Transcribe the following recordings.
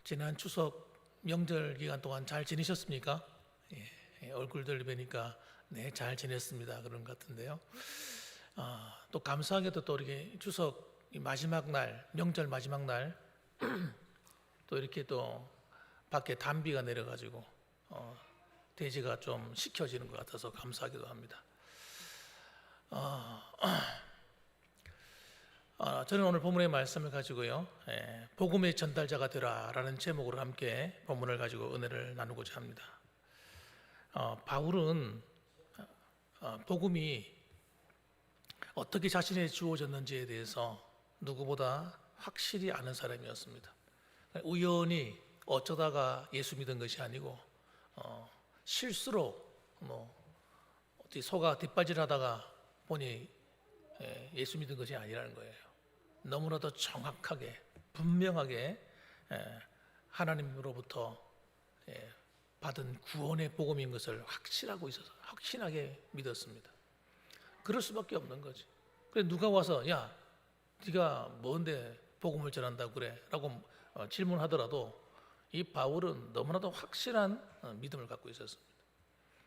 지난 추석 명절 기간 동안 잘 지내셨습니까? 얼굴들 뵈니까 네, 잘 지냈습니다. 그런 것 같은데요. 또 감사하게도 또 이렇게 추석 마지막 날, 명절 마지막 날 또 이렇게 또 밖에 단비가 내려가지고 대지가 좀 식혀지는 것 같아서 감사하기도 합니다. 저는 오늘 본문의 말씀을 가지고요, 복음의 전달자가 되라라는 제목으로 함께 본문을 가지고 은혜를 나누고자 합니다. 바울은 복음이 어떻게 자신에게 주어졌는지에 대해서 누구보다 확실히 아는 사람이었습니다. 우연히 어쩌다가 예수 믿은 것이 아니고 실수로 어디 소가 뒷바질하다가 보니 예수 믿은 것이 아니라는 거예요. 너무나도 정확하게 분명하게 하나님으로부터 받은 구원의 복음인 것을 확실하고 있어서 확신하게 믿었습니다. 그럴 수밖에 없는 거지. 그래서 누가 와서 야, 네가 뭔데 복음을 전한다고 그래? 라고 질문하더라도 이 바울은 너무나도 확실한 믿음을 갖고 있었습니다.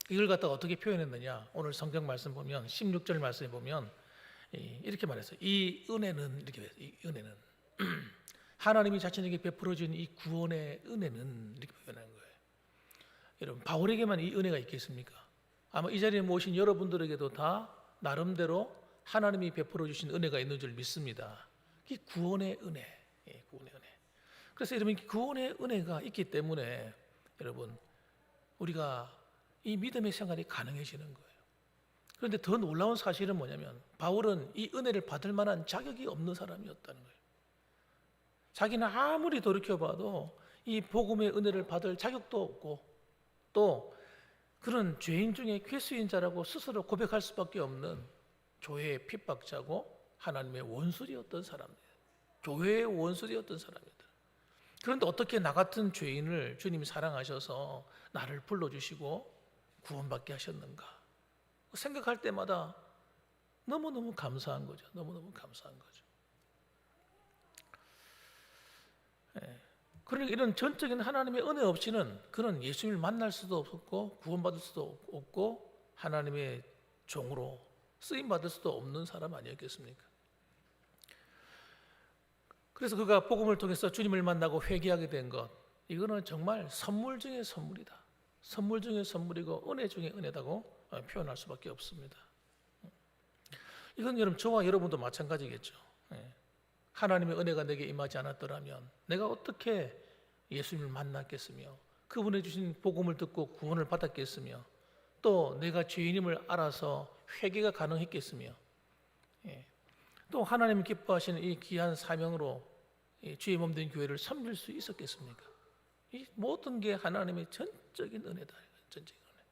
이걸 갖다가 어떻게 표현했느냐? 오늘 성경 말씀 보면 16절 말씀에 보면 이렇게 말했어요. 이 은혜는 이렇게 이 은혜는 하나님이 자신에게 베풀어 준 이 구원의 은혜는 이렇게 표현하는 거예요. 여러분, 바울에게만 이 은혜가 있겠습니까? 아마 이 자리에 모신 여러분들에게도 다 나름대로 하나님이 베풀어 주신 은혜가 있는 줄 믿습니다. 이 구원의 은혜, 구원의 은혜. 그래서 여러분, 구원의 은혜가 있기 때문에 여러분, 우리가 이 믿음의 생활이 가능해지는 거예요. 그런데 더 놀라운 사실은 뭐냐면 바울은 이 은혜를 받을 만한 자격이 없는 사람이었다는 거예요. 자기는 아무리 돌이켜봐도 이 복음의 은혜를 받을 자격도 없고 또 그런 죄인 중에 괴수인 자라고 스스로 고백할 수밖에 없는 교회의 핍박자고 하나님의 원수리였던 사람이에요. 교회의 원수리였던 사람이었다. 그런데 어떻게 나 같은 죄인을 주님이 사랑하셔서 나를 불러주시고 구원받게 하셨는가 생각할 때마다 너무너무 감사한 거죠. 너무너무 감사한 거죠. 그러니까 이런 전적인 하나님의 은혜 없이는 그는 예수님을 만날 수도 없고 구원받을 수도 없고 하나님의 종으로 쓰임받을 수도 없는 사람 아니었겠습니까? 그래서 그가 복음을 통해서 주님을 만나고 회개하게 된 것, 이거는 정말 선물 중에 선물이다. 선물 중에 선물이고 은혜 중에 은혜다고 표현할 수밖에 없습니다. 이건 여러분, 저와 여러분도 마찬가지겠죠. 하나님의 은혜가 내게 임하지 않았더라면 내가 어떻게 예수님을 만났겠으며 그분의 주신 복음을 듣고 구원을 받았겠으며 또 내가 죄인임을 알아서 회개가 가능했겠으며 또 하나님이 기뻐하시는 이 귀한 사명으로 주의 몸된 교회를 섬길 수 있었겠습니까? 이 모든 게 하나님의 전적인 은혜다. 전적인 은혜.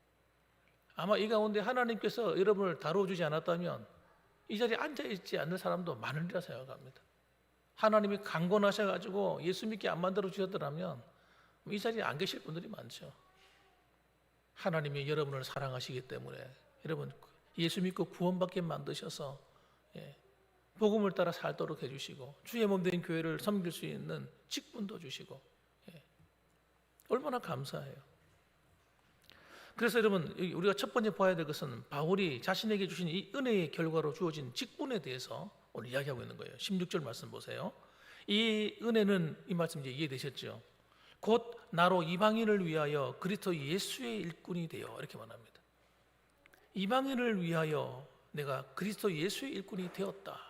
아마 이 가운데 하나님께서 여러분을 다뤄주지 않았다면 이 자리에 앉아있지 않는 사람도 많으리라 생각합니다. 하나님이 강권하셔가지고 예수 믿게 안 만들어 주셨더라면 이 자리에 안 계실 분들이 많죠. 하나님이 여러분을 사랑하시기 때문에 여러분 예수 믿고 구원받게 만드셔서 복음을 따라 살도록 해주시고 주의 몸된 교회를 섬길 수 있는 직분도 주시고 얼마나 감사해요. 그래서 여러분, 우리가 첫 번째 봐야 될 것은 바울이 자신에게 주신 이 은혜의 결과로 주어진 직분에 대해서 오늘 이야기하고 있는 거예요. 16절 말씀 보세요. 이 은혜는, 이 말씀 이제 이해되셨죠? 곧 나로 이방인을 위하여 그리스도 예수의 일꾼이 되어, 이렇게 말합니다. 이방인을 위하여 내가 그리스도 예수의 일꾼이 되었다.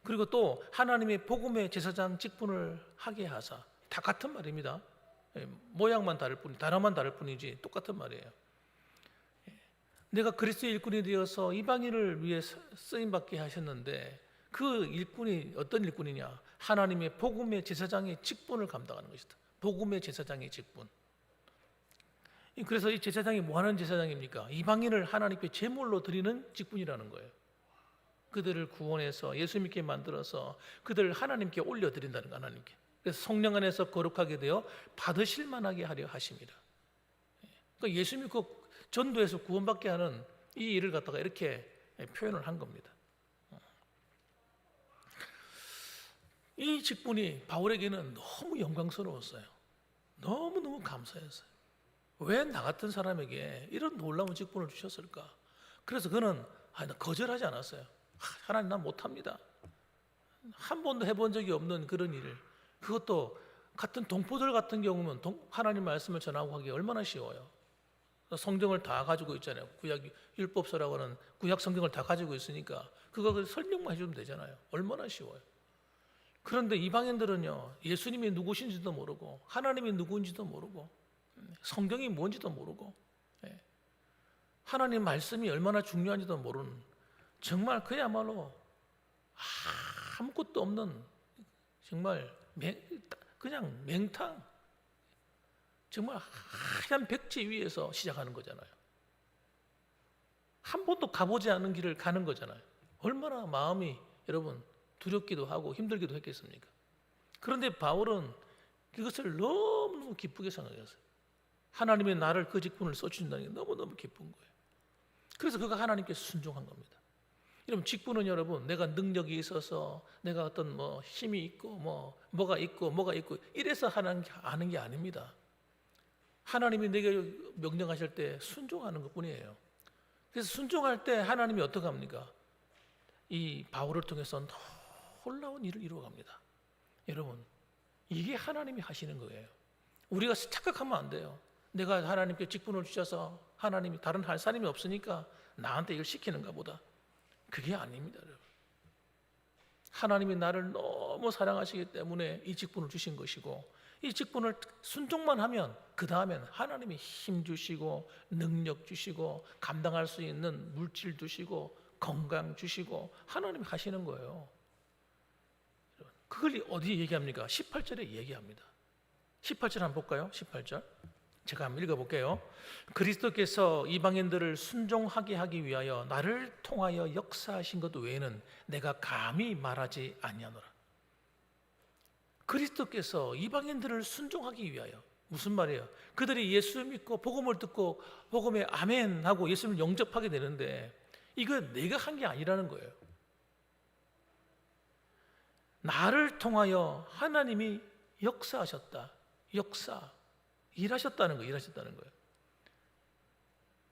그리고 또 하나님의 복음의 제사장 직분을 하게 하사, 다 같은 말입니다. 모양만 다를 뿐, 단어만 다를 뿐이지 똑같은 말이에요. 내가 그리스도의 일꾼이 되어서 이방인을 위해 쓰임받게 하셨는데 그 일꾼이 어떤 일꾼이냐? 하나님의 복음의 제사장의 직분을 감당하는 것이다. 복음의 제사장의 직분. 그래서 이 제사장이 뭐 하는 제사장입니까? 이방인을 하나님께 제물로 드리는 직분이라는 거예요. 그들을 구원해서 예수 믿게 만들어서 그들을 하나님께 올려드린다는 거, 하나님께. 그래서 성령 안에서 거룩하게 되어 받으실 만하게 하려 하십니다. 그러니까 예수 믿고 전도해서 구원받게 하는 이 일을 갖다가 이렇게 표현을 한 겁니다. 이 직분이 바울에게는 너무 영광스러웠어요. 너무너무 감사했어요. 왜 나 같은 사람에게 이런 놀라운 직분을 주셨을까? 그래서 그는 거절하지 않았어요. 하나님, 난 못합니다. 한 번도 해본 적이 없는 그런 일을, 그것도 같은 동포들 같은 경우는 하나님 말씀을 전하고 하기 얼마나 쉬워요. 성경을 다 가지고 있잖아요. 구약 율법서라고 하는 구약 성경을 다 가지고 있으니까 그거 설명만 해주면 되잖아요. 얼마나 쉬워요. 그런데 이방인들은요, 예수님이 누구신지도 모르고 하나님이 누구인지도 모르고 성경이 뭔지도 모르고 하나님 말씀이 얼마나 중요한지도 모르는, 정말 그야말로 아무것도 없는, 정말 그냥 맹탕, 정말 하얀 백지 위에서 시작하는 거잖아요. 한 번도 가보지 않은 길을 가는 거잖아요. 얼마나 마음이 여러분 두렵기도 하고 힘들기도 했겠습니까? 그런데 바울은 그것을 너무너무 기쁘게 생각했어요. 하나님이 나를 그 직분을 써주신다는 게 너무너무 기쁜 거예요. 그래서 그가 하나님께 순종한 겁니다. 여러분, 직분은 여러분 내가 능력이 있어서 내가 어떤 힘이 있고 뭐가 있고 이래서 하는 게 아닙니다. 하나님이 내게 명령하실 때 순종하는 것뿐이에요. 그래서 순종할 때 하나님이 어떻게 합니까? 이 바울을 통해서 놀라운 일을 이루어갑니다. 여러분, 이게 하나님이 하시는 거예요. 우리가 착각하면 안 돼요. 내가 하나님께 직분을 주셔서 하나님이 다른 할 사람이 없으니까 나한테 이걸 시키는가 보다. 그게 아닙니다, 여러분. 하나님이 나를 너무 사랑하시기 때문에 이 직분을 주신 것이고, 이 직분을 순종만 하면 그 다음에는 하나님이 힘 주시고 능력 주시고 감당할 수 있는 물질 주시고 건강 주시고 하나님이 하시는 거예요. 그걸 어디 얘기합니까? 18절에 얘기합니다. 18절 한번 볼까요? 18절 제가 한번 읽어볼게요. 그리스도께서 이방인들을 순종하게 하기 위하여 나를 통하여 역사하신 것 외에는 내가 감히 말하지 아니하노라. 그리스도께서 이방인들을 순종하기 위하여, 무슨 말이에요? 그들이 예수 믿고 복음을 듣고 복음에 아멘 하고 예수님을 영접하게 되는데 이거 내가 한 게 아니라는 거예요. 나를 통하여 하나님이 역사하셨다. 일하셨다는 거예요.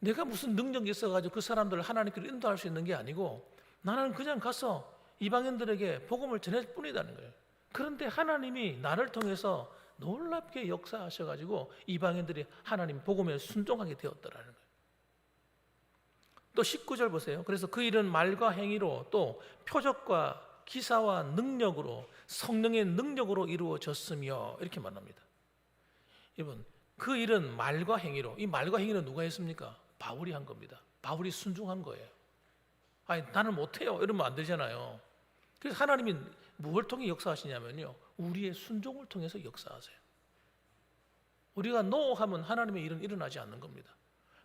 내가 무슨 능력이 있어가지고 그 사람들을 하나님께로 인도할 수 있는 게 아니고 나는 그냥 가서 이방인들에게 복음을 전할 뿐이라는 거예요. 그런데 하나님이 나를 통해서 놀랍게 역사하셔가지고 이방인들이 하나님 복음에 순종하게 되었더라는 거예요. 또 19절 보세요. 그래서 그 일은 말과 행위로 또 표적과 기사와 능력으로 성령의 능력으로 이루어졌으며 이렇게 말합니다. 여러분, 그 일은 말과 행위로, 이 말과 행위는 누가 했습니까? 바울이 한 겁니다. 바울이 순종한 거예요. 아니, 나는 못해요 이러면 안 되잖아요. 그래서 하나님이 무엇을 통해 역사하시냐면요, 우리의 순종을 통해서 역사하세요. 우리가 노 하면 하나님의 일은 일어나지 않는 겁니다.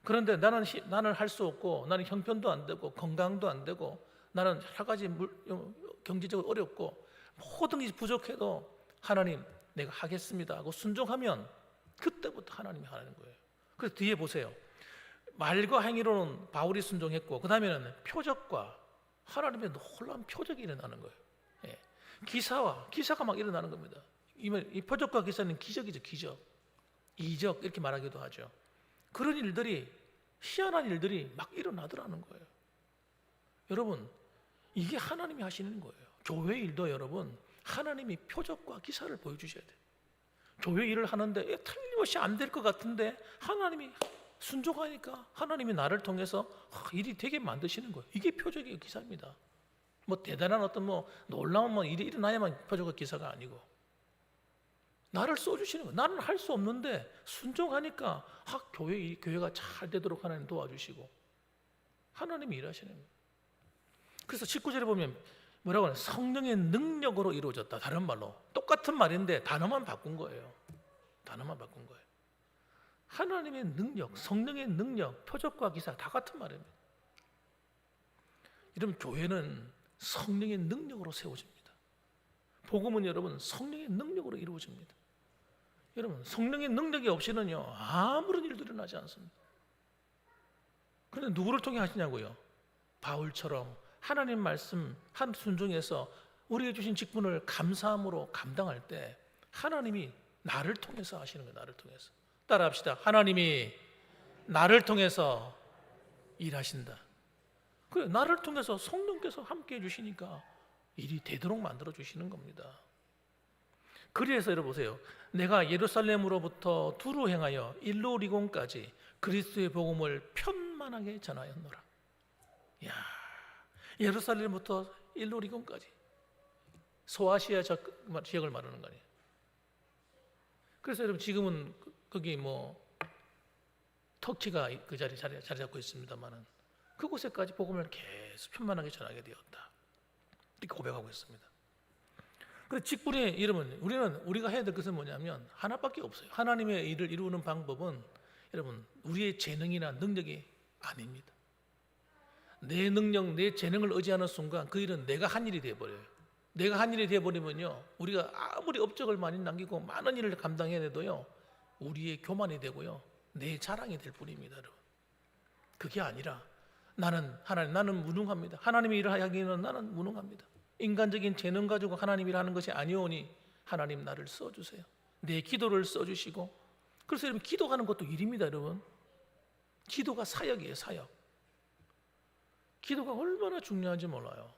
그런데 나는 할 수 없고 나는 형편도 안 되고 건강도 안 되고 나는 여러 가지 경제적으로 어렵고 모든 것이 부족해도 하나님 내가 하겠습니다 하고 순종하면 그때부터 하나님이 하는 거예요. 그래서 뒤에 보세요. 말과 행위로는 바울이 순종했고 그 다음에는 표적과 하나님의 놀라운 표적이 일어나는 거예요. 예. 기사가 막 일어나는 겁니다. 이 표적과 기사는 기적이죠. 기적, 이적 이렇게 말하기도 하죠. 그런 일들이, 희한한 일들이 막 일어나더라는 거예요. 여러분, 이게 하나님이 하시는 거예요. 교회 일도 여러분 하나님이 표적과 기사를 보여주셔야 돼요. 교회 일을 하는데 틀림없이 안 될 것 같은데 하나님이 순종하니까 하나님이 나를 통해서 일이 되게 만드시는 거예요. 이게 표적의 기사입니다. 대단한 어떤 놀라운 일이 일어나야만 표적의 기사가 아니고 나를 써주시는 거예요. 나는 할 수 없는데 순종하니까 교회가 잘 되도록 하나님 도와주시고 하나님이 일하시는 거예요. 그래서 19절에 보면 뭐라고 하냐, 성령의 능력으로 이루어졌다. 다른 말로 똑같은 말인데 단어만 바꾼 거예요. 하나님의 능력, 성령의 능력, 표적과 기사 다 같은 말입니다. 여러분, 교회는 성령의 능력으로 세워집니다. 복음은 여러분 성령의 능력으로 이루어집니다. 여러분, 성령의 능력이 없이는요 아무런 일도 일어나지 않습니다. 그런데 누구를 통해 하시냐고요? 바울처럼 하나님 말씀 한 순종해서 우리에게 주신 직분을 감사함으로 감당할 때 하나님이 나를 통해서 하시는 거예요. 나를 통해서. 따라합시다. 하나님이 나를 통해서 일하신다. 그래, 나를 통해서 성령께서 함께 해주시니까 일이 되도록 만들어 주시는 겁니다. 그래서 여러분 보세요. 내가 예루살렘으로부터 두루 행하여 일로리곤까지 그리스도의 복음을 편만하게 전하였노라. 야, 예루살렘부터 일로리곤까지 소아시아 지역을 말하는 거 아니에요. 그래서 여러분 지금은 거기 터키가 그 자리 잡고 있습니다만은 그곳에까지 복음을 계속 편만하게 전하게 되었다. 이렇게 고백하고 있습니다. 그래서 직분의 이름은 우리가 해야 될 것은 뭐냐면 하나밖에 없어요. 하나님의 일을 이루는 방법은 여러분 우리의 재능이나 능력이 아닙니다. 내 능력, 내 재능을 의지하는 순간 그 일은 내가 한 일이 되어버려요. 내가 한 일이 되어버리면요 우리가 아무리 업적을 많이 남기고 많은 일을 감당해내도요 우리의 교만이 되고요 내 자랑이 될 뿐입니다. 여러분. 그게 아니라 나는 무능합니다. 하나님의 일을 하기에는 나는 무능합니다. 인간적인 재능 가지고 하나님 일을 하는 것이 아니오니 하나님 나를 써주세요. 내 기도를 써주시고. 그래서 여러분 기도하는 것도 일입니다. 여러분 기도가 사역이에요. 사역. 기도가 얼마나 중요한지 몰라요.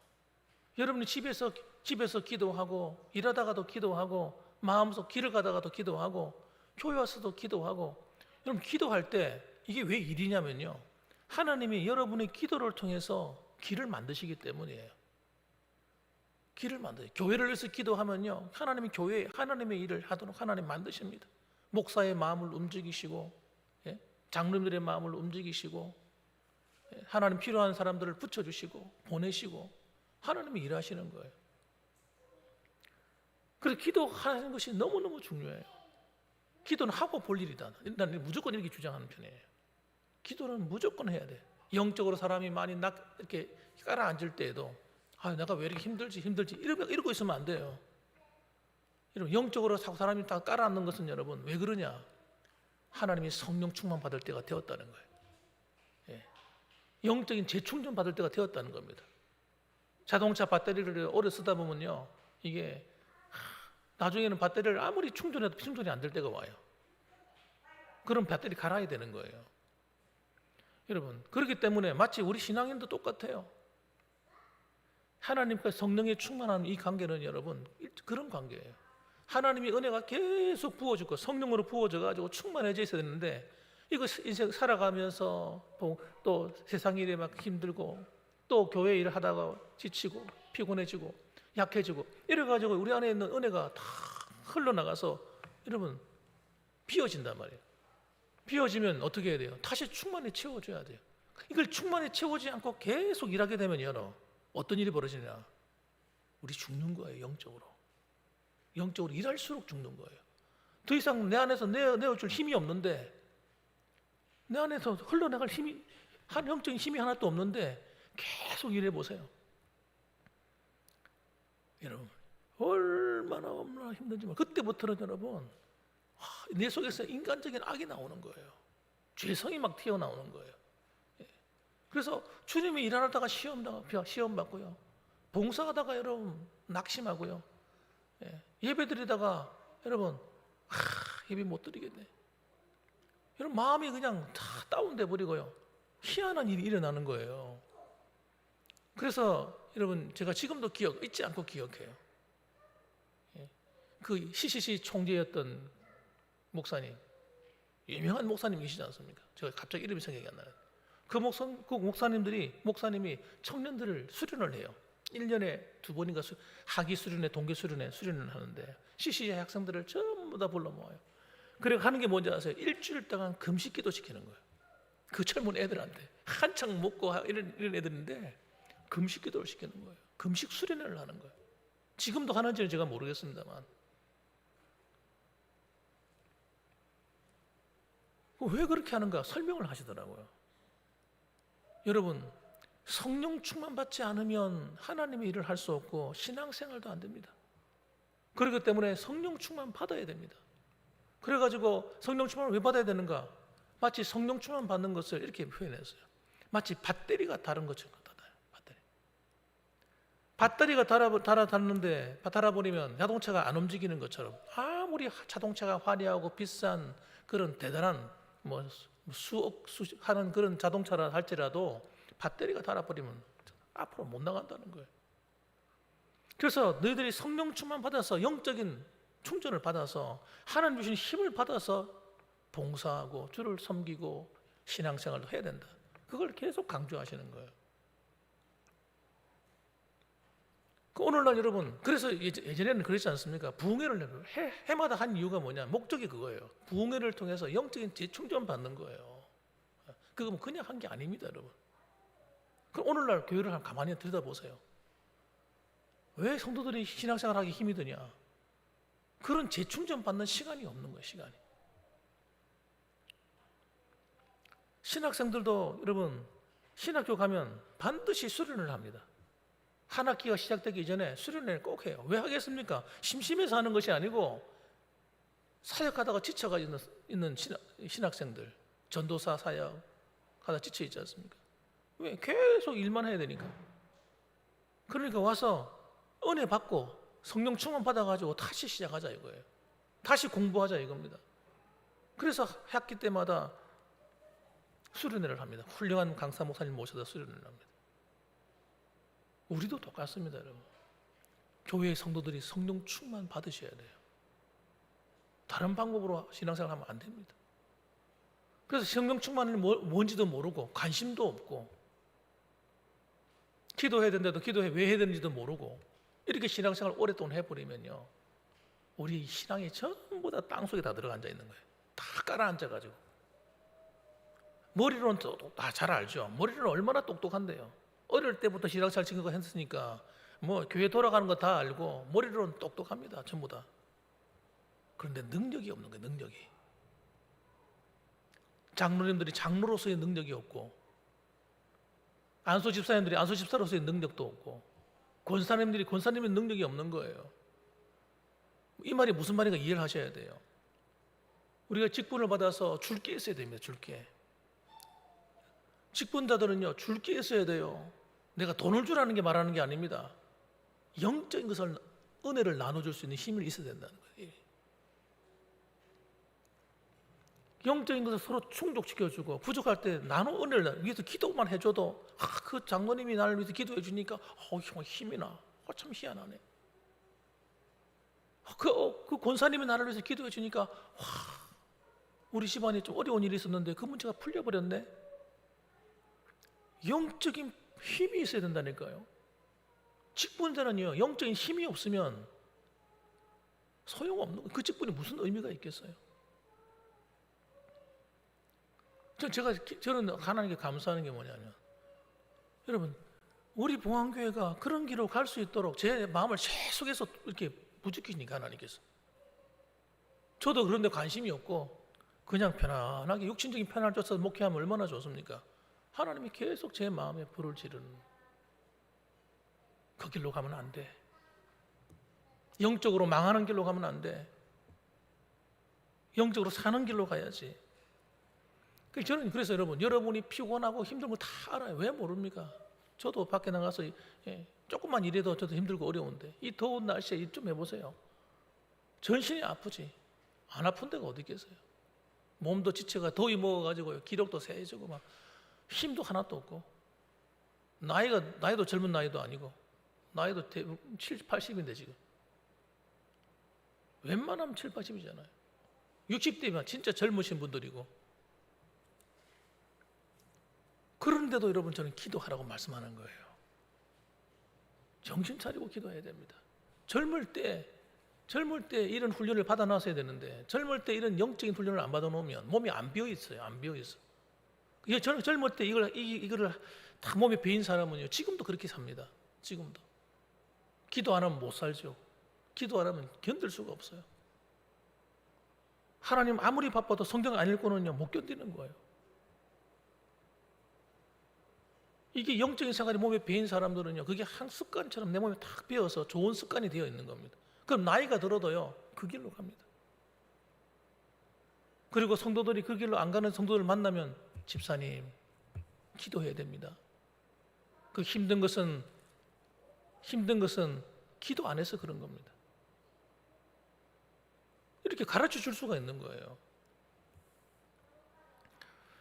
여러분이 집에서 기도하고 일하다가도 기도하고 마음속 길을 가다가도 기도하고 교회 와서도 기도하고. 여러분 기도할 때 이게 왜 일이냐면요 하나님이 여러분의 기도를 통해서 길을 만드시기 때문이에요. 길을 만들어요. 교회를 위해서 기도하면요 하나님이 교회에 하나님의 일을 하도록 하나님 만드십니다. 목사의 마음을 움직이시고 장로님들의 마음을 움직이시고 하나님 필요한 사람들을 붙여주시고 보내시고 하나님이 일하시는 거예요. 그래서 기도하는 것이 너무너무 중요해요. 기도는 하고 볼 일이다. 난 무조건 이렇게 주장하는 편이에요. 기도는 무조건 해야 돼. 영적으로 사람이 많이 이렇게 깔아앉을 때에도 내가 왜 이렇게 힘들지 이러고 있으면 안 돼요. 여러분 영적으로 사람이 다 깔아앉는 것은 여러분 왜 그러냐? 하나님이 성령 충만 받을 때가 되었다는 거예요. 영적인 재충전 받을 때가 되었다는 겁니다. 자동차 배터리를 오래 쓰다 보면요 이게 나중에는 배터리를 아무리 충전해도 충전이 안 될 때가 와요. 그럼 배터리 갈아야 되는 거예요. 여러분 그렇기 때문에 마치 우리 신앙인도 똑같아요. 하나님과 성령의 충만한 이 관계는 여러분 그런 관계예요. 하나님이 은혜가 계속 부어주고 성령으로 부어져 가지고 충만해져 있어야 되는데 이거 인생 살아가면서 또 세상 일에 막 힘들고 또 교회 일을 하다가 지치고 피곤해지고 약해지고 이래가지고 우리 안에 있는 은혜가 다 흘러나가서 여러분 비어진단 말이에요. 비어지면 어떻게 해야 돼요? 다시 충만히 채워줘야 돼요. 이걸 충만히 채우지 않고 계속 일하게 되면 어떤 일이 벌어지냐? 우리 죽는 거예요. 영적으로 일할수록 죽는 거예요. 더 이상 내 안에서 내어줄 힘이 없는데 내 안에서 흘러나갈 힘이 영적인 힘이 하나도 없는데 계속 일해보세요. 여러분 얼마나 힘든지 그때부터는 여러분 내 속에서 인간적인 악이 나오는 거예요. 죄성이 막 튀어나오는 거예요. 그래서 주님이 일하다가 시험 받고요. 봉사하다가 여러분 낙심하고요. 예배 드리다가 여러분 예배 못 드리겠네. 여러분 마음이 그냥 다 다운돼 버리고요. 희한한 일이 일어나는 거예요. 그래서 여러분 제가 지금도 잊지 않고 기억해요. 그 CCC 총재였던 목사님, 유명한 목사님이시지 않습니까? 제가 갑자기 이름이 생각이 안 나요. 그 목사님이 청년들을 수련을 해요. 1년에 2번인가 학위 수련회, 동계 수련회 수련을 하는데 CCC 학생들을 전부 다 불러 모아요. 그리고 하는 게 뭔지 아세요? 일주일 동안 금식 기도 시키는 거예요. 그 젊은 애들한테 한창 먹고 이런 애들인데 금식 기도를 시키는 거예요. 금식 수련회를 하는 거예요. 지금도 하는지는 제가 모르겠습니다만. 왜 그렇게 하는가 설명을 하시더라고요. 여러분 성령 충만 받지 않으면 하나님의 일을 할 수 없고 신앙생활도 안 됩니다. 그렇기 때문에 성령 충만 받아야 됩니다. 그래가지고 성령 충만을 왜 받아야 되는가? 마치 성령 충만 받는 것을 이렇게 표현했어요. 마치 배터리가 다른 것처럼 같아요. 배터리. 배터리가 달아버리면 자동차가 안 움직이는 것처럼 아무리 자동차가 화려하고 비싼 그런 대단한 뭐 수억 수십 하는 그런 자동차라 할지라도 배터리가 달아버리면 앞으로 못 나간다는 거예요. 그래서 너희들이 성령 충만 받아서 영적인 충전을 받아서 하나님 주신 힘을 받아서 봉사하고 주를 섬기고 신앙생활도 해야 된다. 그걸 계속 강조하시는 거예요. 오늘날 여러분, 그래서 예전에는 그랬지 않습니까? 부흥회를 해마다 한 이유가 뭐냐? 목적이 그거예요. 부흥회를 통해서 영적인 재충전 받는 거예요. 그건 그냥 한 게 아닙니다, 여러분. 그럼 오늘날 교회를 한번 가만히 들여다보세요. 왜 성도들이 신앙생활하기 힘이 드냐? 그런 재충전 받는 시간이 없는 거예요, 시간이. 신학생들도 여러분, 신학교 가면 반드시 수련을 합니다. 한 학기가 시작되기 이전에 수련회를 꼭 해요. 왜 하겠습니까? 심심해서 하는 것이 아니고 사역하다가 지쳐가 있는 신학생들, 전도사 사역하다 지쳐 있지 않습니까? 왜? 계속 일만 해야 되니까. 그러니까 와서 은혜 받고 성령 충만 받아가지고 다시 시작하자 이거예요. 다시 공부하자 이겁니다. 그래서 학기 때마다 수련회를 합니다. 훌륭한 강사 목사님 모셔다 수련회를 합니다. 우리도 똑같습니다, 여러분. 교회의 성도들이 성령 충만 받으셔야 돼요. 다른 방법으로 신앙생활 하면 안 됩니다. 그래서 성령 충만은 뭔지도 모르고 관심도 없고 기도해야 되는데도 왜 해야 되는지도 모르고 이렇게 신앙생활 오랫동안 해버리면요, 우리 신앙이 전부 다 땅속에 다 들어가 앉아 있는 거예요. 다 깔아앉아가지고. 머리로는 다 잘 알죠. 머리로는 얼마나 똑똑한데요. 어릴 때부터 신앙생활 친구가 했으니까 뭐 교회 돌아가는 거 다 알고 머리로는 똑똑합니다, 전부 다. 그런데 능력이 없는 거예요, 능력이. 장로님들이 장로로서의 능력이 없고, 안수 집사님들이 안수 집사로서의 능력도 없고, 권사님들이 권사님의 능력이 없는 거예요. 이 말이 무슨 말인가 이해를 하셔야 돼요. 우리가 직분을 받아서 줄 게 있어야 됩니다, 줄 게. 직분자들은요, 줄 게 있어야 돼요. 내가 돈을 주라는 게 말하는 게 아닙니다. 영적인 것을, 은혜를 나눠줄 수 있는 힘이 있어야 된다는 거예요. 영적인 것을 서로 충족시켜주고, 부족할 때 나눠 은혜를 위해서 기도만 해줘도 그 장로님이 나를 위해서 기도해 주니까 힘이 나. 참 희한하네. 그 권사님이 나를 위해서 기도해 주니까 우리 집안에 좀 어려운 일이 있었는데 그 문제가 풀려버렸네. 영적인 힘이 있어야 된다니까요. 직분자는요, 영적인 힘이 없으면 소용없는 거예요. 그 직분이 무슨 의미가 있겠어요? 저는 하나님께 감사하는 게 뭐냐면, 여러분, 우리 봉안교회가 그런 길로 갈 수 있도록 제 마음을 계속해서 이렇게 부추기니까 하나님께서. 저도 그런데 관심이 없고 그냥 편안하게 육신적인 편안을 쫓아서 목회하면 얼마나 좋습니까? 하나님이 계속 제 마음에 불을 지르는, 그 길로 가면 안 돼. 영적으로 망하는 길로 가면 안 돼. 영적으로 사는 길로 가야지. 저는 그래서 여러분이 피곤하고 힘든 거 다 알아요. 왜 모릅니까? 저도 밖에 나가서 조금만 일해도 저도 힘들고 어려운데 이 더운 날씨에 일 좀 해보세요. 전신이 아프지. 안 아픈 데가 어디 있겠어요? 몸도 지쳐가 더위 먹어가지고 기력도 세지고 막 힘도 하나도 없고, 나이도 젊은 나이도 아니고 나이도 70, 80인데 지금 웬만하면 7, 80이잖아요. 60대면 진짜 젊으신 분들이고. 그런데도 여러분, 저는 기도하라고 말씀하는 거예요. 정신 차리고 기도해야 됩니다. 젊을 때 이런 훈련을 받아 놨어야 되는데, 젊을 때 이런 영적인 훈련을 안 받아 놓으면 몸이 안 비어 있어요. 안 비어 있어. 저는 젊을 때 이거를 다 몸에 배인 사람은요, 지금도 그렇게 삽니다. 지금도. 기도 안 하면 못 살죠. 기도 안 하면 견딜 수가 없어요. 하나님 아무리 바빠도 성경 안 읽고는요, 못 견디는 거예요. 이게 영적인 생활이 몸에 배인 사람들은요, 그게 한 습관처럼 내 몸에 탁 배어서 좋은 습관이 되어 있는 겁니다. 그럼 나이가 들어도요, 그 길로 갑니다. 그리고 성도들이 그 길로 안 가는 성도들 만나면, 집사님 기도해야 됩니다. 그 힘든 것은 힘든 것은 기도 안 해서 그런 겁니다. 이렇게 가르쳐 줄 수가 있는 거예요.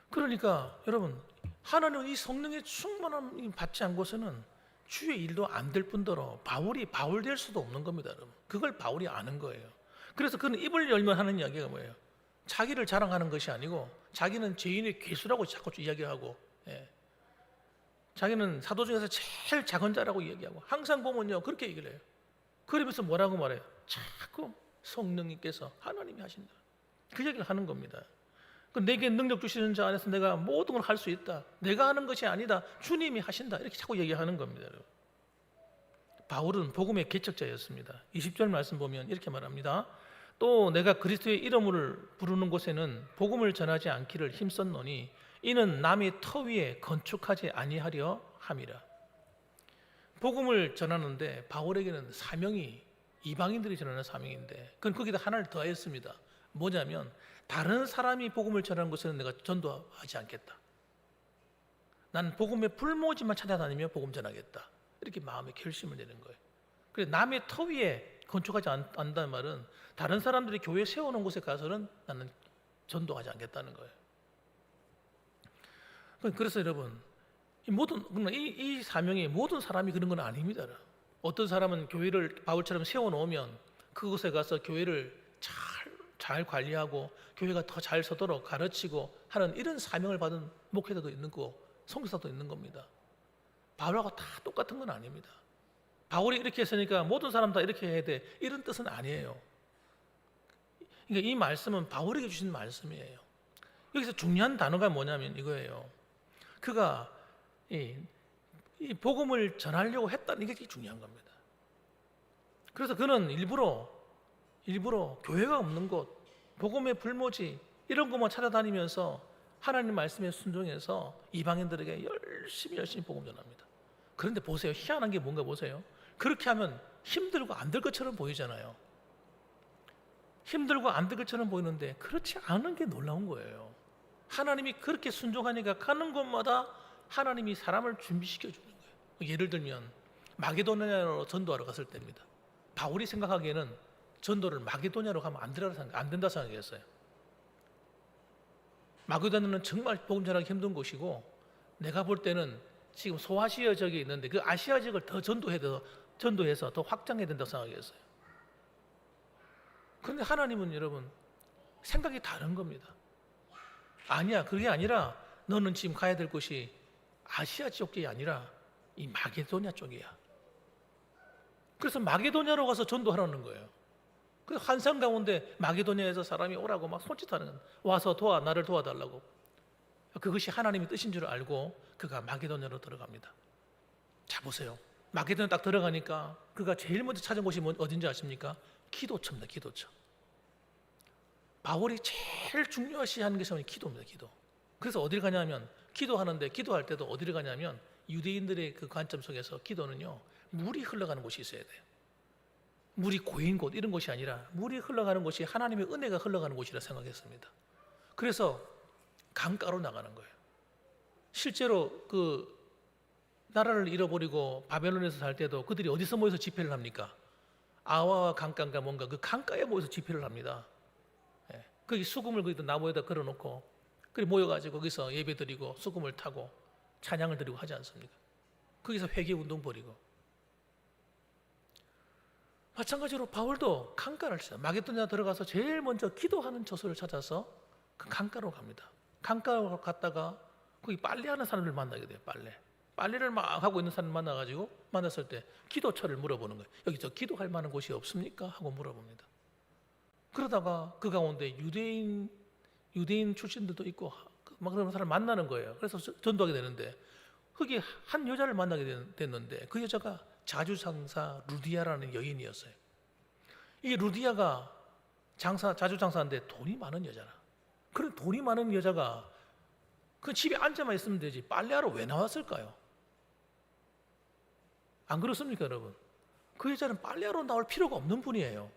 그러니까 여러분, 하나님은 이 성령의 충만함 받지 않고서는 주의 일도 안 될 뿐더러 바울이 바울 될 수도 없는 겁니다, 여러분. 그걸 바울이 아는 거예요. 그래서 그는 입을 열면 하는 이야기가 뭐예요? 자기를 자랑하는 것이 아니고 자기는 죄인의 괴수라고 자꾸 이야기하고, 자기는 사도 중에서 제일 작은 자라고 이야기하고, 항상 보면요 그렇게 얘기를 해요. 그러면서 뭐라고 말해요? 자꾸 성령님께서 하나님이 하신다, 그 얘기를 하는 겁니다. 내게 능력 주시는 자 안에서 내가 모든 걸 할 수 있다, 내가 하는 것이 아니다, 주님이 하신다, 이렇게 자꾸 얘기하는 겁니다. 바울은 복음의 개척자였습니다. 20절 말씀 보면 이렇게 말합니다. 또 내가 그리스도의 이름을 부르는 곳에는 복음을 전하지 않기를 힘썼노니 이는 남의 터 위에 건축하지 아니하려 함이라. 복음을 전하는데 바울에게는 사명이 이방인들이 전하는 사명인데, 그건 거기다 하나를 더했습니다. 뭐냐면 다른 사람이 복음을 전하는 곳에는 내가 전도하지 않겠다. 난 복음의 불모지만 찾아다니며 복음 전하겠다, 이렇게 마음의 결심을 내는 거예요. 그래서 남의 터 위에 건축하지 않는다는 말은 다른 사람들이 교회 세워놓은 곳에 가서는 나는 전도하지 않겠다는 거예요. 그래서 여러분, 이 사명이 모든 사람이 그런 건 아닙니다. 어떤 사람은 교회를 바울처럼 세워놓으면 그곳에 가서 교회를 잘 관리하고 교회가 더 잘 서도록 가르치고 하는 이런 사명을 받은 목회자도 있는 거고 선교사도 있는 겁니다. 바울하고 다 똑같은 건 아닙니다. 바울이 이렇게 했으니까 모든 사람 다 이렇게 해야 돼, 이런 뜻은 아니에요. 그러니까 이 말씀은 바울에게 주신 말씀이에요. 여기서 중요한 단어가 뭐냐면 이거예요. 그가 이 복음을 전하려고 했다는 게 중요한 겁니다. 그래서 그는 일부러 교회가 없는 곳, 복음의 불모지 이런 것만 찾아다니면서 하나님 말씀에 순종해서 이방인들에게 열심히 복음 전합니다. 그런데 보세요, 희한한 게 뭔가 보세요. 그렇게 하면 힘들고 안 될 것처럼 보이잖아요. 힘들고 안 될 것처럼 보이는데 그렇지 않은 게 놀라운 거예요. 하나님이 그렇게 순종하니까 가는 곳마다 하나님이 사람을 준비시켜 주는 거예요. 예를 들면 마게도냐로 전도하러 갔을 때입니다. 바울이 생각하기에는 전도를 마게도냐로 가면 안 된다 생각했어요. 마게도냐는 정말 복음 전하기 힘든 곳이고, 내가 볼 때는 지금 소아시아 지역에 있는데 그 아시아 지역을 더 전도해서 더 확장해야 된다고 생각했어요. 그런데 하나님은 여러분 생각이 다른 겁니다. 아니야, 그게 아니라 너는 지금 가야 될 곳이 아시아 쪽이 아니라 이 마게도냐 쪽이야. 그래서 마게도냐로 가서 전도하라는 거예요. 그 환상 가운데 마게도냐에서 사람이 오라고 막 손짓하는 거예요. 와서 나를 도와달라고. 그것이 하나님의 뜻인 줄 알고 그가 마게도냐로 들어갑니다. 자, 보세요. 마게도냐 딱 들어가니까 그가 제일 먼저 찾은 곳이 어딘지 아십니까? 기도처입니다. 기도처. 바울이 제일 중요시하는 것이 기도입니다. 기도. 그래서 어딜 가냐면, 기도하는데 기도할 때도 어디를 가냐면 유대인들의 그 관점 속에서 기도는요, 물이 흘러가는 곳이 있어야 돼요. 물이 고인 곳 이런 곳이 아니라 물이 흘러가는 곳이 하나님의 은혜가 흘러가는 곳이라 생각했습니다. 그래서 강가로 나가는 거예요. 실제로 그 나라를 잃어버리고 바벨론에서 살 때도 그들이 어디서 모여서 집회를 합니까? 아와와 강가인가 뭔가 그 강가에 모여서 집회를 합니다. 거기 수금을 거기다 나무에다 걸어놓고 그리 모여가지고 거기서 예배드리고 수금을 타고 찬양을 드리고 하지 않습니까? 거기서 회개운동 벌이고. 마찬가지로 바울도 강가를 찾아 마게도냐 들어가서 제일 먼저 기도하는 저소를 찾아서 그 강가로 갑니다. 강가로 갔다가 거기 빨래하는 사람들 만나게 돼요. 빨래를 막 하고 있는 사람 만났을 때 기도처를 물어보는 거예요. 여기 저 기도할 만한 곳이 없습니까? 하고 물어봅니다. 그러다가 그 가운데 유대인 출신들도 있고 막 그런 사람을 만나는 거예요. 그래서 전도하게 되는데 거기 한 여자를 만나게 됐는데 그 여자가 자주장사 루디아라는 여인이었어요. 이 루디아가 자주장사인데 돈이 많은 여자라. 그런 돈이 많은 여자가 그 집에 앉아만 있으면 되지 빨래하러 왜 나왔을까요? 안 그렇습니까, 여러분? 그 여자는 빨래하러 나올 필요가 없는 분이에요.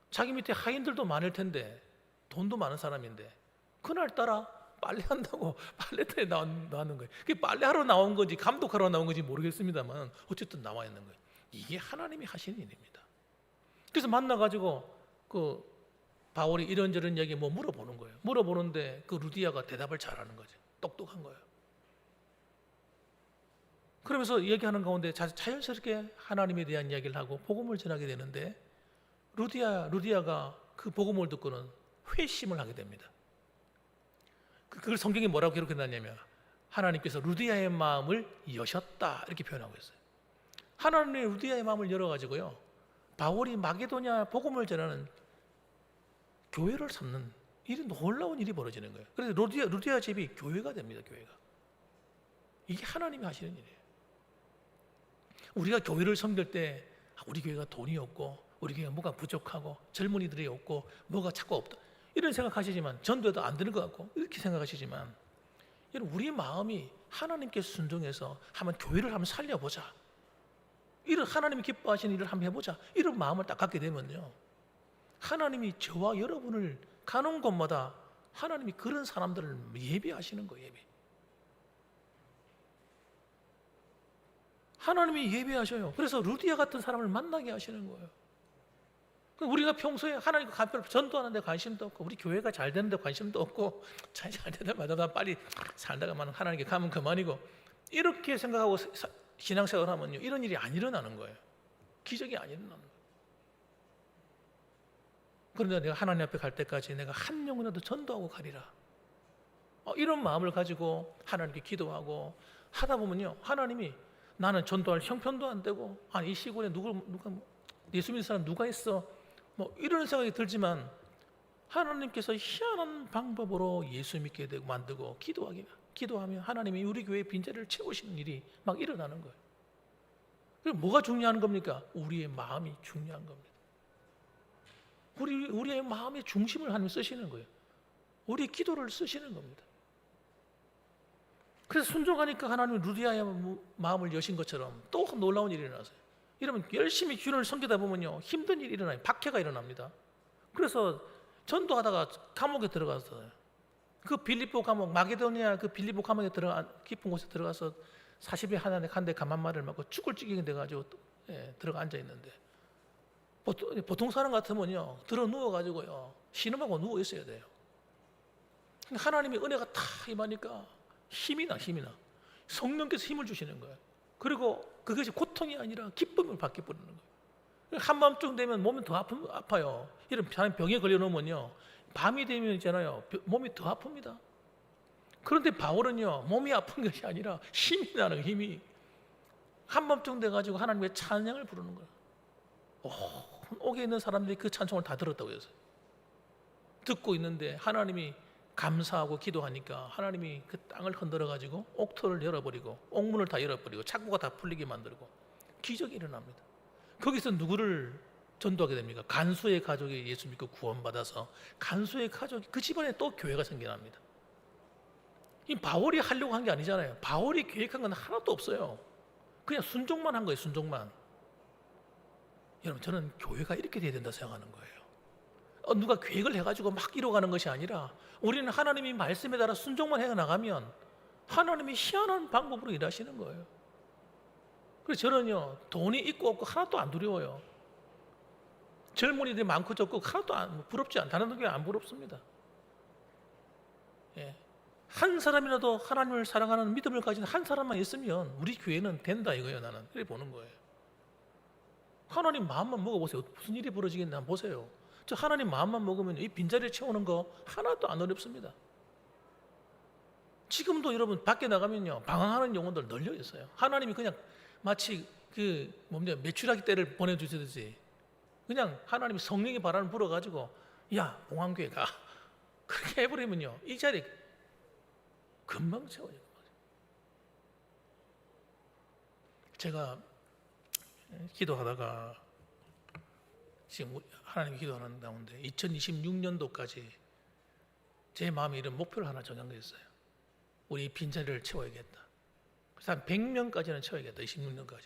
자기 밑에 하인들도 많을 텐데 돈도 많은 사람인데 그날따라 빨래한다고 빨래터에 나왔는 거예요. 그게 빨래하러 나온 건지 감독하러 나온 건지 모르겠습니다만 어쨌든 나와 있는 거예요. 이게 하나님이 하시는 일입니다. 그래서 만나가지고 그 바울이 이런저런 얘기 뭐 물어보는 거예요. 물어보는데 그 루디아가 대답을 잘하는 거죠. 똑똑한 거예요. 그러면서 얘기하는 가운데 자연스럽게 하나님에 대한 이야기를 하고 복음을 전하게 되는데 루디아가 그 복음을 듣고는 회심을 하게 됩니다. 그걸 성경이 뭐라고 기록해놨냐면 하나님께서 루디아의 마음을 여셨다 이렇게 표현하고 있어요. 하나님이 루디아의 마음을 열어가지고요, 바울이 마게도냐 복음을 전하는 교회를 삼는 이런 놀라운 일이 벌어지는 거예요. 그래서 루디아 집이 교회가 됩니다. 교회가. 이게 하나님이 하시는 일이에요. 우리가 교회를 섬길 때 우리 교회가 돈이 없고 우리 교회가 뭐가 부족하고 젊은이들이 없고 뭐가 자꾸 없다 이런 생각하시지만, 전도해도 안 되는 것 같고 이렇게 생각하시지만, 여러분 우리 마음이 하나님께 순종해서 한번 교회를 한번 살려보자, 이런 하나님이 기뻐하시는 일을 한번 해보자, 이런 마음을 딱 갖게 되면요, 하나님이 저와 여러분을 가는 곳마다 하나님이 그런 사람들을 예비하시는 거예요. 예비. 하나님이 예비하셔요. 그래서 루디아 같은 사람을 만나게 하시는 거예요. 우리가 평소에 하나님과 간편을 전도하는 데 관심도 없고 우리 교회가 잘 되는 데 관심도 없고 잘 되다 마다 빨리 살다가만 하나님께 가면 그만이고 이렇게 생각하고 신앙생활을 하면요, 이런 일이 안 일어나는 거예요. 기적이 안 일어나는 거예요. 그런데 내가 하나님 앞에 갈 때까지 내가 한 영혼이라도 전도하고 가리라, 이런 마음을 가지고 하나님께 기도하고 하다 보면요, 하나님이 나는 전도할 형편도 안 되고, 아니 이 시골에 누가 예수 믿는 사람 누가 있어, 뭐 이런 생각이 들지만 하나님께서 희한한 방법으로 예수 믿게 되고 만들고 기도하면 하나님이 우리 교회의 빈자리를 채우시는 일이 막 일어나는 거예요. 그럼 뭐가 중요한 겁니까? 우리의 마음이 중요한 겁니다. 우리의 마음의 중심을 하나님 쓰시는 거예요. 우리의 기도를 쓰시는 겁니다. 그래서 순종하니까 하나님이 루디아의 마음을 여신 것처럼 또 놀라운 일이 일어났어요. 여러분 열심히 주를 섬기다 보면요, 힘든 일이 일어나요. 박해가 일어납니다. 그래서 전도하다가 감옥에 들어갔어요. 그 빌립보 감옥, 마게도니아 그 빌립보 감옥에 깊은 곳에 들어가서 40일 한데 가만말을 맞고 죽을 지경이 돼가지고 들어가 앉아 있는데, 보통 사람 같으면요 들어 누워가지고요 신음하고 누워 있어야 돼요. 하나님의 은혜가 다 임하니까 힘이 나. 성령께서 힘을 주시는 거예요. 그리고 그것이 고통이 아니라 기쁨을 받게 부르는 거예요. 한밤중 되면 몸이 더 아파요. 이런 병에 걸려놓으면요, 밤이 되면 있잖아요, 몸이 더 아픕니다. 그런데 바울은요, 몸이 아픈 것이 아니라 힘이 나는 힘이, 한밤중 돼가지고 하나님의 찬양을 부르는 거예요. 옥에 있는 사람들이 그 찬송을 다 들었다고 해서 듣고 있는데 하나님이 감사하고 기도하니까 하나님이 그 땅을 흔들어가지고 옥토를 열어버리고 옥문을 다 열어버리고 창고가 다 풀리게 만들고 기적이 일어납니다. 거기서 누구를 전도하게 됩니까? 간수의 가족이 예수 믿고 구원받아서 간수의 가족이 그 집안에 또 교회가 생겨납니다. 이 바울이 하려고 한 게 아니잖아요. 바울이 계획한 건 하나도 없어요. 그냥 순종만 한 거예요. 순종만. 여러분 저는 교회가 이렇게 돼야 된다 생각하는 거예요. 누가 계획을 해가지고 막 이뤄가는 것이 아니라 우리는 하나님이 말씀에 따라 순종만 해나가면 하나님이 희한한 방법으로 일하시는 거예요. 그래서 저는요, 돈이 있고 없고 하나도 안 두려워요. 젊은이들이 많고 적고 하나도 부럽지 않다. 다른 교회 안 부럽습니다. 한 사람이라도 하나님을 사랑하는 믿음을 가진 한 사람만 있으면 우리 교회는 된다 이거예요. 나는 그래 보는 거예요. 하나님 마음만 먹어보세요. 무슨 일이 벌어지겠나 한번 보세요. 저 하나님 마음만 먹으면 이 빈자리를 채우는 거 하나도 안 어렵습니다. 지금도 여러분 밖에 나가면요, 방황하는 영혼들 널려 있어요. 하나님이 그냥 마치 메추라기 떼를 보내주시듯이 그냥 하나님이 성령의 바람을 불어가지고 야 봉황교회 가 그렇게 해버리면요, 이 자리 금방 채워져요. 제가 기도하다가 지금 하나님이 기도하는 가운데 2026년도까지 제 마음에 이런 목표를 하나 정한 게 있어요. 우리 빈자리를 채워야겠다. 그래서 한 100명까지는 채워야겠다. 26년까지.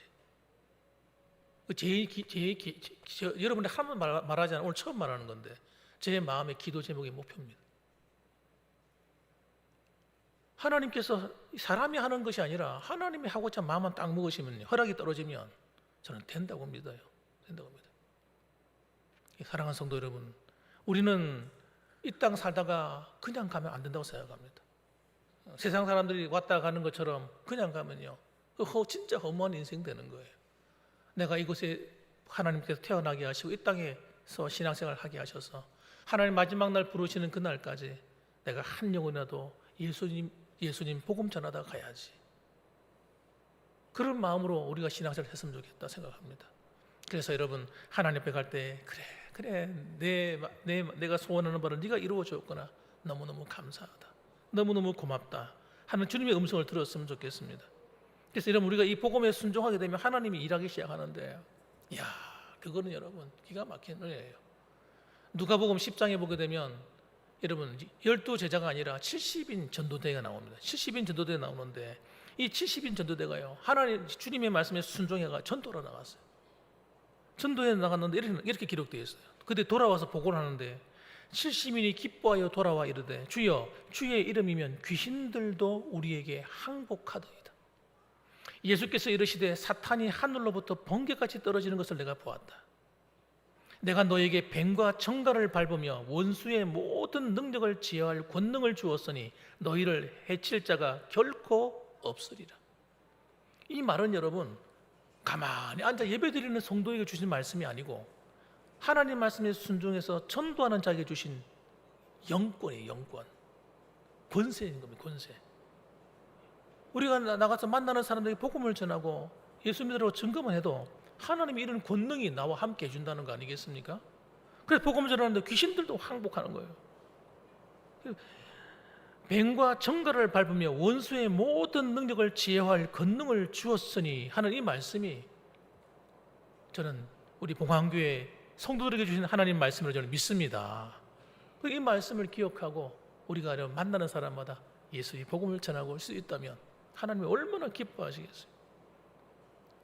여러분이 한 번 말하지 않아 오늘 처음 말하는 건데 제 마음의 기도 제목의 목표입니다. 하나님께서 사람이 하는 것이 아니라 하나님이 하고자 마음만 딱 먹으시면 허락이 떨어지면 저는 된다고 믿어요. 된다고 믿어요. 사랑하는 성도 여러분, 우리는 이 땅 살다가 그냥 가면 안 된다고 생각합니다. 세상 사람들이 왔다 가는 것처럼 그냥 가면요, 진짜 허무한 인생 되는 거예요. 내가 이곳에 하나님께서 태어나게 하시고 이 땅에서 신앙생활을 하게 하셔서 하나님 마지막 날 부르시는 그날까지 내가 한 영혼이라도 예수님 복음 전하다 가야지. 그런 마음으로 우리가 신앙생활을 했으면 좋겠다 생각합니다. 그래서 여러분, 하나님 앞에 갈 때 그래 내가 소원하는 바를 네가 이루어 주었구나, 너무너무 감사하다, 너무너무 고맙다 하는 주님의 음성을 들었으면 좋겠습니다. 그래서 여러분, 우리가 이 복음에 순종하게 되면 하나님이 일하기 시작하는데, 이야, 그거는 여러분 기가 막힌 은혜예요. 누가복음 10장에 보게 되면 여러분 12제자가 아니라 70인 전도대가 나옵니다. 70인 전도대 나오는데 이 70인 전도대가요, 하나님 주님의 말씀에 순종해가 전도로 나갔어요. 전도에 나갔는데 이렇게 기록되어 있어요. 그때 돌아와서 보고를 하는데 70인이 기뻐하여 돌아와 이르되 주여, 주의 이름이면 귀신들도 우리에게 항복하더이다. 예수께서 이르시되 사탄이 하늘로부터 번개같이 떨어지는 것을 내가 보았다. 내가 너에게 뱀과 청갈을 밟으며 원수의 모든 능력을 제어할 권능을 주었으니 너희를 해칠 자가 결코 없으리라. 이 말은 여러분, 가만히 앉아 예배드리는 성도에게 주신 말씀이 아니고 하나님 말씀에 순종해서 전도하는 자에게 주신 영권이에요. 영권, 권세인 겁니다. 권세. 우리가 나가서 만나는 사람들에게 복음을 전하고 예수 믿으라고 증거만 해도 하나님이 이런 권능이 나와 함께 해준다는 거 아니겠습니까? 그래서 복음을 전하는데 귀신들도 항복하는 거예요. 뱀과 정갈을 밟으며 원수의 모든 능력을 제어할 권능을 주었으니 하는 이 말씀이, 저는 우리 봉황교회 성도들에게 주신 하나님 말씀을 저는 믿습니다. 이 말씀을 기억하고 우리가 만나는 사람마다 예수의 복음을 전하고 올 수 있다면 하나님이 얼마나 기뻐하시겠어요.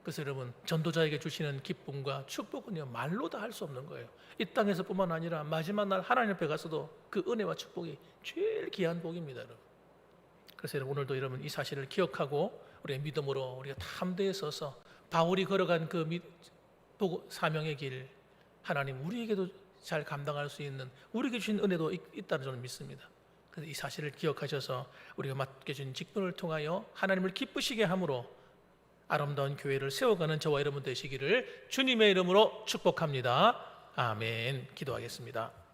그래서 여러분, 전도자에게 주시는 기쁨과 축복은요, 말로 다 할 수 없는 거예요. 이 땅에서뿐만 아니라 마지막 날 하나님 앞에 가서도 그 은혜와 축복이 제일 귀한 복입니다, 여러분. 그래서 여러분, 오늘도 여러분 이 사실을 기억하고 우리의 믿음으로 우리가 탐대에 서서 바울이 걸어간 그 사명의 길, 하나님 우리에게도 잘 감당할 수 있는, 우리에게 주신 은혜도 있다는 저는 믿습니다. 그래서 이 사실을 기억하셔서 우리가 맡겨진 직분을 통하여 하나님을 기쁘시게 함으로 아름다운 교회를 세워가는 저와 여러분 되시기를 주님의 이름으로 축복합니다. 아멘. 기도하겠습니다.